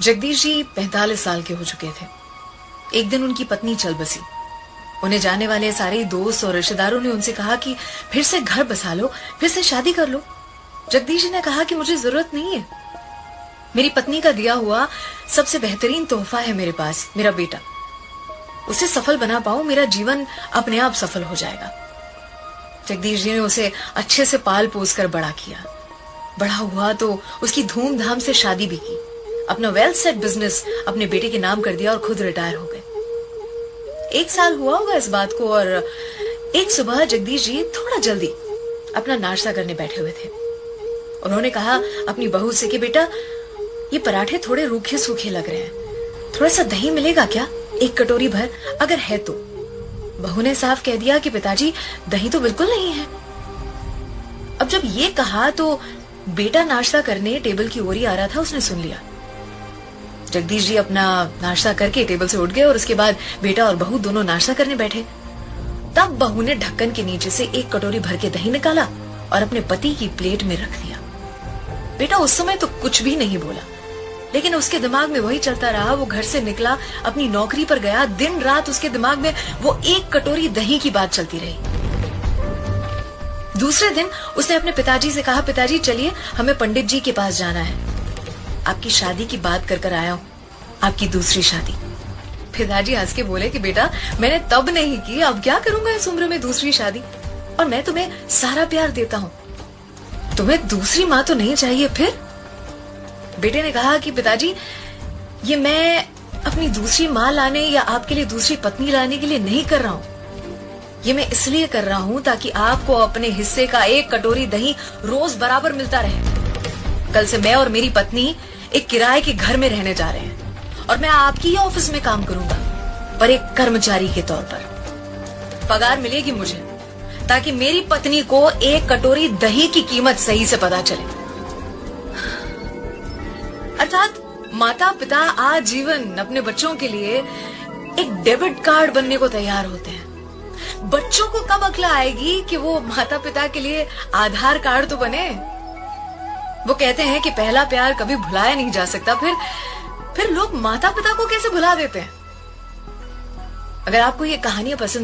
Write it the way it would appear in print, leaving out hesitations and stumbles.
जगदीश जी 45 साल के हो चुके थे। एक दिन उनकी पत्नी चल बसी। उन्हें जाने वाले सारे दोस्त और रिश्तेदारों ने उनसे कहा कि फिर से घर बसा लो, फिर से शादी कर लो। जगदीश जी ने कहा कि मुझे जरूरत नहीं है। मेरी पत्नी का दिया हुआ सबसे बेहतरीन तोहफा है मेरे पास, मेरा बेटा। उसे सफल बना पाऊं, मेरा जीवन अपने आप सफल हो जाएगा। जगदीश जी ने उसे अच्छे से पाल पोस कर बड़ा किया। बड़ा हुआ तो उसकी धूमधाम से शादी भी की। अपना वेल सेट बिजनेस अपने बेटे के नाम कर दिया और खुद रिटायर हो गए। 1 साल हुआ होगा इस बात को और एक सुबह जगदीश जी थोड़ा जल्दी अपना नाश्ता करने बैठे हुए थे। उन्होंने कहा अपनी बहू से कि बेटा, ये पराठे थोड़े रूखे सूखे लग रहे हैं, थोड़ा सा दही मिलेगा क्या, 1 कटोरी भर अगर है तो। बहू ने साफ कह दिया कि पिताजी दही तो बिल्कुल नहीं है। अब जब ये कहा तो बेटा नाश्ता करने टेबल की ओर ही आ रहा था, उसने सुन लिया। जगदीश जी अपना नाश्ता करके टेबल से उठ गए और उसके बाद बेटा और बहू दोनों नाश्ता करने बैठे। तब बहू ने ढक्कन के नीचे से 1 कटोरी भर के दही निकाला और अपने पति की प्लेट में रख दिया। बेटा उस समय तो कुछ भी नहीं बोला, लेकिन उसके दिमाग में वही चलता रहा। वो घर से निकला, अपनी नौकरी पर गया, दिन रात उसके दिमाग में वो 1 कटोरी दही की बात चलती रही। दूसरे दिन उसने अपने पिताजी से कहा, पिताजी चलिए हमें पंडित जी के पास जाना है, आपकी शादी की बात कर आया हूं, आपकी दूसरी शादी। पिताजी हंस के बोले कि बेटा मैंने तब नहीं की, अब क्या करूंगा इस उम्र में दूसरी शादी, और मैं तुम्हें सारा प्यार देता हूं, तुम्हें दूसरी माँ तो नहीं चाहिए फिर? बेटे ने कहा कि पिताजी ये मैं अपनी दूसरी माँ लाने या आपके लिए दूसरी पत्नी लाने के लिए नहीं कर रहा हूं, ये मैं इसलिए कर रहा हूं ताकि आपको अपने हिस्से का 1 कटोरी दही रोज बराबर मिलता रहे। कल से मैं और मेरी पत्नी एक किराए के घर में रहने जा रहे हैं और मैं आपकी ही ऑफिस में काम करूंगा, पर एक कर्मचारी के तौर पर। पगार मिलेगी मुझे ताकि मेरी पत्नी को 1 कटोरी दही की कीमत सही से पता चले। अर्थात माता पिता आजीवन अपने बच्चों के लिए एक डेबिट कार्ड बनने को तैयार होते हैं। बच्चों को कब अक्ल आएगी कि वो माता पिता के लिए आधार कार्ड तो बने। वो कहते हैं कि पहला प्यार कभी भुलाया नहीं जा सकता, फिर लोग माता पिता को कैसे भुला देते हैं। अगर आपको ये कहानियां पसंद